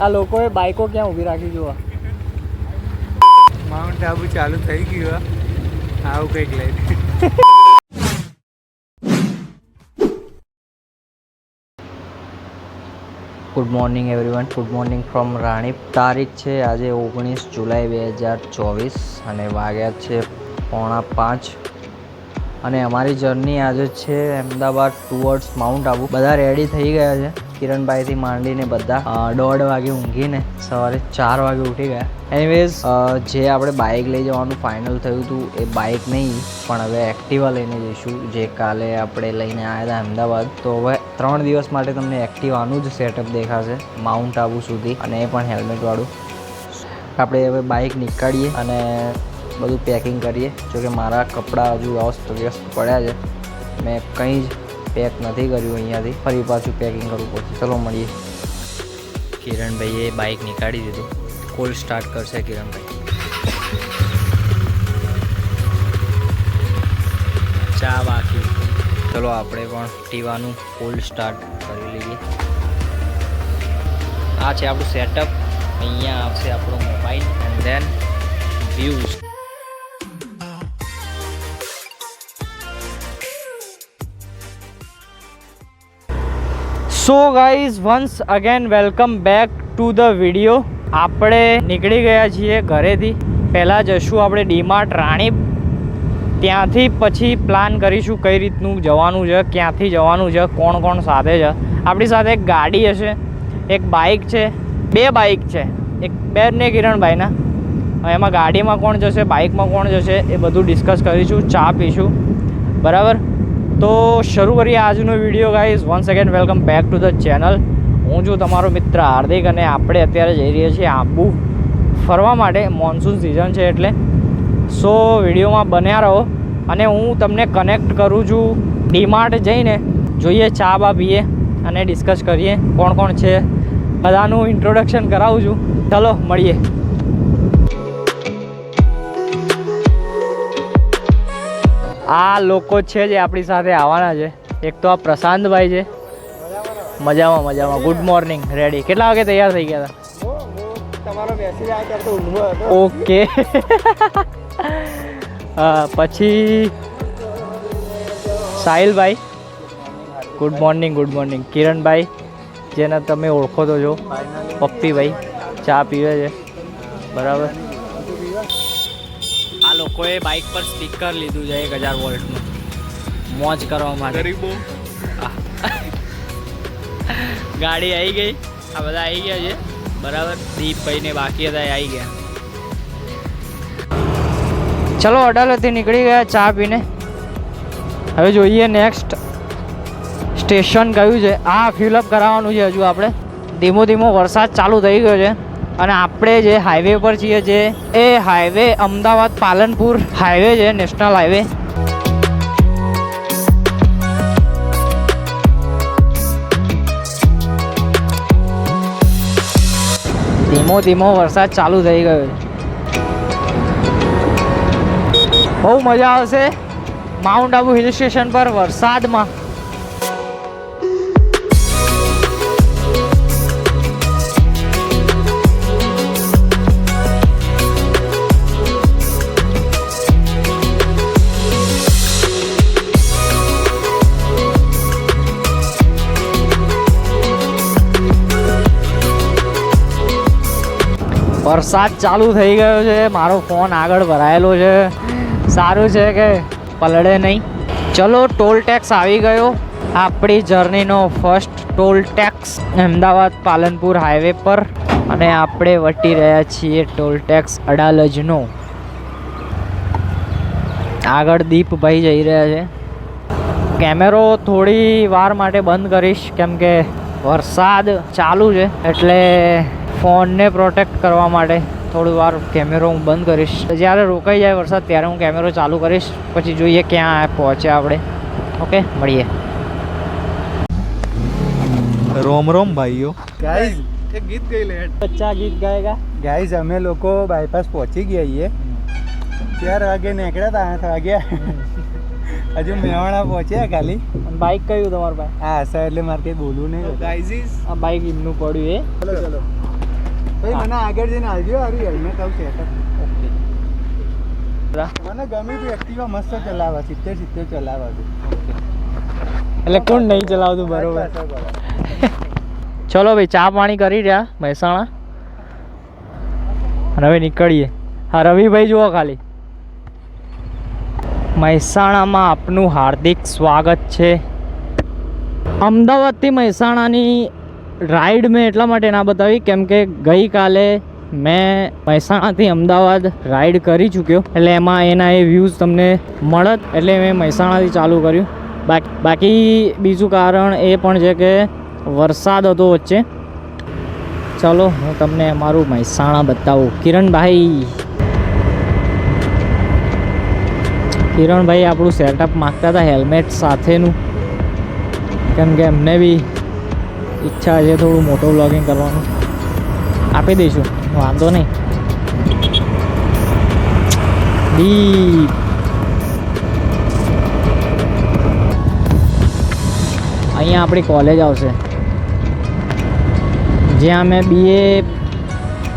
આ લોકોએ બાઈકો ક્યાં ઊભી રાખી જુઓ. માઉન્ટ આબુ ચાલુ થઈ ગયું. આવું કંઈક લઈને. Good morning everyone. Good morning from Ranip. તારીખ છે આજે 19 જુલાઈ 2024 અને વાગ્યા છે 4:45 અને અમારી જર્ની આજે છે અમદાવાદ ટુવર્ડ્સ માઉન્ટ આબુ. બધા રેડી થઈ ગયા છે. કિરણભાઈથી માંડીને બધા 1:30 વાગે ઊંઘીને સવારે 4 વાગે ઉઠી ગયા. એનીવેઝ જે આપણે બાઇક લઈ જવાનું ફાઇનલ થયું હતું એ બાઇક નહીં પણ હવે એક્ટિવા લઈને જઈશું, જે કાલે આપણે લઈને આવ્યા હતા અમદાવાદ. તો હવે 3 દિવસ માટે તમને એક્ટિવાનું જ સેટઅપ દેખાશે માઉન્ટ આબુ સુધી, અને એ પણ હેલ્મેટવાળું. આપણે હવે બાઇક નીકાળીએ અને બધું પેકિંગ કરીએ. જોકે મારા કપડાં હજુ વ્યસ્ત પડ્યા છે, મેં કંઈ જ પેક નથી કર્યું અહીંયાથી. ફરી પાછું પેકિંગ કરવું પડશે. ચલો મળીએ. કિરણભાઈએ બાઇક નીકાળી દીધું. કોલ્ડ સ્ટાર્ટ કરશે કિરણભાઈ. ચા બાકી. ચલો આપણે પણ ટીવાનું કોલ્ડ સ્ટાર્ટ કરી લઈએ. આ છે આપણું સેટઅપ. અહીંયા આવશે આપણો mobile and then views. So guys, once again welcome back to the video. આપણે નીકળી ગયા છીએ ઘરેથી. પહેલાં જશું આપણે ડીમાર્ટ રાણીપ. ત્યાંથી પછી પ્લાન કરીશું કઈ રીતનું જવાનું છે, ક્યાંથી જવાનું છે, કોણ કોણ સાથે છે. આપણી સાથે એક ગાડી હશે, એક બાઇક છે, 2 બાઇક છે, એક બેન ને કિરણભાઈના. એમાં ગાડીમાં કોણ જશે, બાઇકમાં કોણ જશે, એ બધું ડિસ્કસ કરીશું. ચા પીશું, બરાબર. તો શરૂ કરીએ આજનો video guys. Once again welcome back to the channel. હું છું તમારો મિત્ર હાર્દિક અને આપણે અત્યારે જઈ રહ્યા છીએ આબુ ફરવા માટે. મોન્સૂન સિઝન છે એટલે. સો વિડીયોમાં બન્યા રહો અને હું તમને કનેક્ટ કરું છું ડીમાર્ટ જઈને. જોઈએ, ચા બા પીએ અને ડિસ્કસ કરીએ કોણ કોણ છે. બધાનું ઇન્ટ્રોડક્શન કરાવું છું. ચલો મળીએ. આ લોકો છે જે આપણી સાથે આવવાના છે. એક તો આ પ્રશાંતભાઈ છે. મજામાં. Good morning. રેડી? કેટલા વાગે તૈયાર થઈ ગયા હતા? ઓકે. પછી સાહિલભાઈ, ગુડ મોર્નિંગ. કિરણભાઈ, જેને તમે ઓળખો તો છો. પપ્પીભાઈ ચા પીવે છે, બરાબર. આ લોકોએ બાઇક પર સ્પીકર લીધું છે 1000 વોલ્ટનું, મોજ કરવા માટે. ગાડી આવી ગઈ. આ બધા આવી ગયા છે, બરાબર. દીપભાઈ ને બાકી હતા આવી ગયા. ચલો અડાલતથી નીકળી ગયા ચા પીને. હવે જોઈએ નેક્સ્ટ સ્ટેશન કયું છે. આ ફ્યુલઅપ કરાવવાનું છે હજુ આપણે. ધીમો વરસાદ ચાલુ થઈ ગયો છે અને આપણે જે હાઈવે પર છીએ જે એ હાઈવે અમદાવાદ પાલનપુર હાઈવે છે, નેશનલ હાઈવે. ધીમો વરસાદ ચાલુ થઈ ગયો છે. બહુ મજા આવશે માઉન્ટ આબુ હિલ સ્ટેશન પર વરસાદમાં. વરસાદ ચાલુ થઈ ગયો છે. મારો ફોન આગળ ભરાયેલો છે. સારું છે કે પલળે નહીં. ચલો, ટોલ ટેક્સ આવી ગયો. આપણી જર્નીનો first toll tax Ahmedabad Palanpur highway પર, અને આપણે વટી રહ્યા છીએ ટોલ ટેક્સ અડાલજનો. આગળ દીપભાઈ જઈ રહ્યા છે. કેમેરો થોડી વાર માટે બંધ કરીશ કેમ કે વરસાદ ચાલુ છે, એટલે ફોનને પ્રોટેક્ટ કરવા માટે થોડી વાર કેમેરો હું બંધ કરીશ. જ્યારે રોકાઈ જાય વરસાદ ત્યારે હું કેમેરો ચાલુ કરીશ. પછી જોઈએ ક્યાં પહોંચ્યા આપણે. ઓકે, મળીએ. રોમ ભાઈઓ. ગાઈઝ એક ગીત ગઈ લે. બચ્ચા ગીત ગાયેગા. ગાઈઝ અમે લોકો બાયપાસ પહોંચી ગયા છીએ. 4 વાગે નીકળ્યા હતા, 8 વાગ્યા. હજુ મેવાણા પહોંચ્યા ખાલી. બાઇક કયું તમારું ભાઈ? હા સર, એટલે મારે કંઈ બોલવું નહીં. આ બાઇક એમનું પડ્યું એ. ચલો ભાઈ મને આગળ જઈને આવજો હારું હેલ્મેટ આવું સેટઅપ ઓકે મને ગમ્યું તું એક્ટિવા મસ્ત ચલાવવા 70 ચલાવવા તું એટલે કોણ નહીં ચલાવતું બરોબર ચલો ભાઈ ચા પાણી કરી રહ્યા મહેસાણા અને હવે નીકળીએ હા રવિભાઈ જુઓ ખાલી મહેસાણામાં આપનું હાર્દિક સ્વાગત છે અમદાવાદથી મહેસાણાની રાઈડ મેં એટલા માટે ના બતાવી કેમ કે ગઈકાલે મેં મહેસાણાથી અમદાવાદ રાઈડ કરી ચૂક્યો એટલે એમાં એના એ વ્યૂઝ તમને મળત એટલે મેં મહેસાણાથી ચાલુ કર્યું બાકી બીજું કારણ એ પણ છે કે વરસાદ હતો વચ્ચે ચલો હું તમને અમારું મહેસાણા બતાવું કિરણભાઈ આપણું સેટઅપ માગતા હતા હેલ્મેટ સાથેનું કેમ કે એમને બી ઈચ્છા છે થોડું મોટું વ્લોગિંગ કરવાનું આપી દઈશું વાંધો નહીં ડીપ અહીંયા આપણી કોલેજ આવશે જ્યાં મેં BA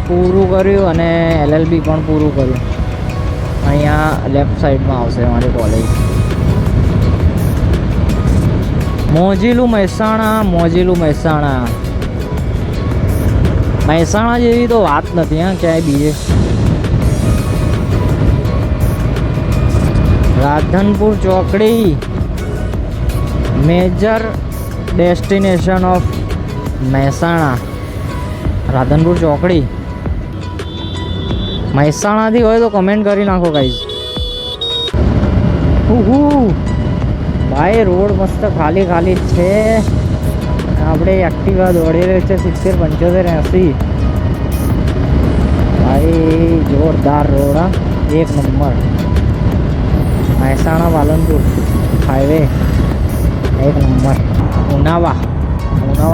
પૂરું કર્યું અને LLB પણ પૂરું કર્યું અહીંયા લેફ્ટ સાઈડમાં આવશે મારી કોલેજ મોજીલું મહેસાણા મહેસાણા જેવી તો વાત નથી હા ક્યાંય બીજે રાધનપુર ચોકડી major destination of Mehsana Radhanpur ચોકડી મહેસાણાથી હોય તો કમેન્ટ કરી નાખો ગાઈઝ ભાઈ રોડ મસ્ત ખાલી ખાલી જ છે આપણે એક્ટિવા દોડી રહ્યું છે 70 75 80 ભાઈ જોરદાર રોડ હા એક નંબર મહેસાણા પાલનપુર હાઈવે એક નંબર ઉનાવા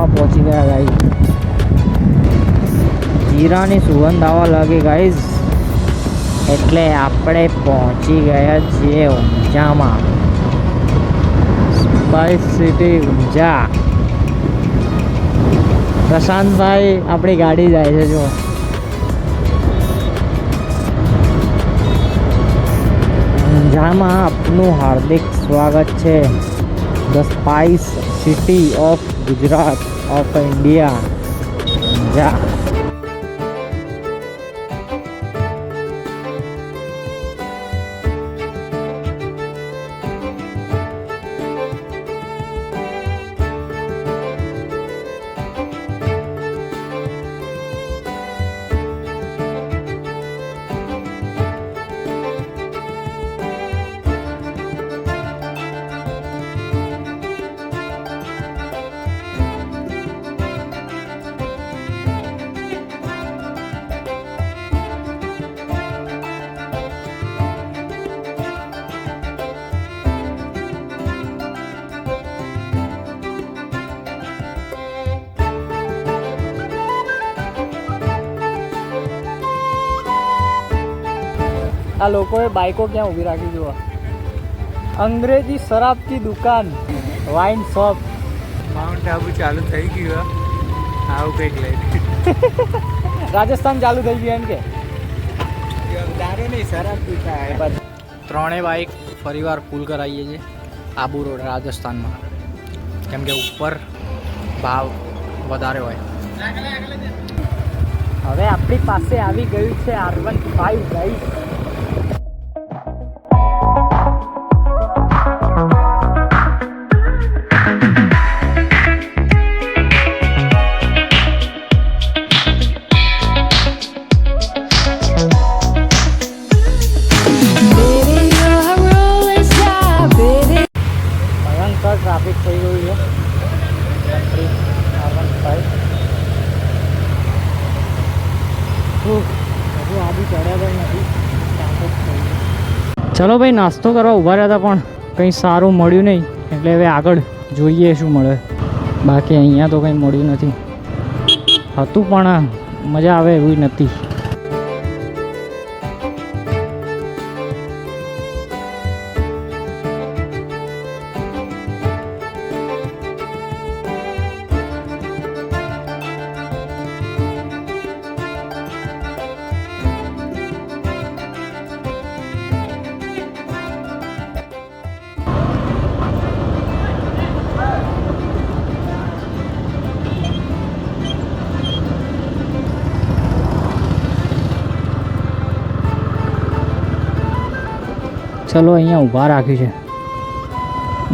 પહોંચી ગયા ગાઈઝ જીરાની સુગંધ આવવા લાગી ગાઈઝ એટલે આપણે પહોંચી ગયા છીએ ઊંઝામાં સ્પાઇસ સિટી ઊંઝા પ્રશાંતભાઈ આપણી ગાડી જાય છે જો ઊંઝામાં આપનું હાર્દિક સ્વાગત છે the spice city of Gujarat of India Unjha આ લોકોએ બાઈકો ક્યાં ઊભી રાખી જુઓ અંગ્રેજી શરાબ કી દુકાન વાઇન શોપ માઉન્ટ આબુ ચાલુ થઈ ગયું આવું કંઈક લઈ રાજસ્થાન ચાલુ થઈ ગયું એમ કે દારૂ નહીં શરાબ પીતા ત્રણેય બાઇક ફરીવાર ફૂલ કરાવીએ છીએ આબુ રોડ રાજસ્થાનમાં કેમ કે ઉપર ભાવ વધારે હોય હવે આપણી પાસે આવી ગયું છે R15 ગાઈસ ટ્રાફિક થઈ ગયું છે હજુ આબુ ચડ્યા પણ નથી ચલો ભાઈ નાસ્તો કરવા ઊભા રહ્યા હતા પણ કંઈ સારું મળ્યું નહીં એટલે હવે આગળ જોઈએ શું મળે બાકી અહીંયા તો કંઈ મળ્યું નથી હતું પણ મજા આવે એવું નથી ચલો અહીંયા ઊભા રાખ્યું છે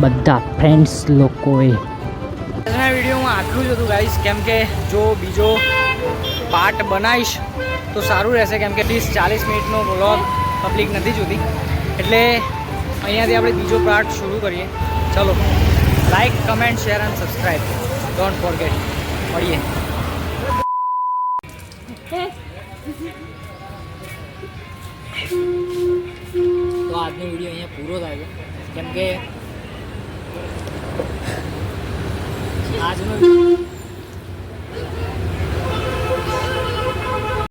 બધા ફ્રેન્ડ્સ લોકોએ. આજના વિડીયોમાં આટલું જ હતું ગાઈસ, કેમ કે જો બીજો પાર્ટ બનાવીશ તો સારું રહેશે, કેમ કે 30-40 મિનિટનો વ્લોગ પબ્લિક નથી જોતી, એટલે અહીંયાથી આપણે બીજો પાર્ટ શરૂ કરીએ. ચલો, like, comment, share and subscribe, don't forget. મળીએ. તો આજનો વિડીયો અહીંયા પૂરો થાય છે, કેમ કે આજનો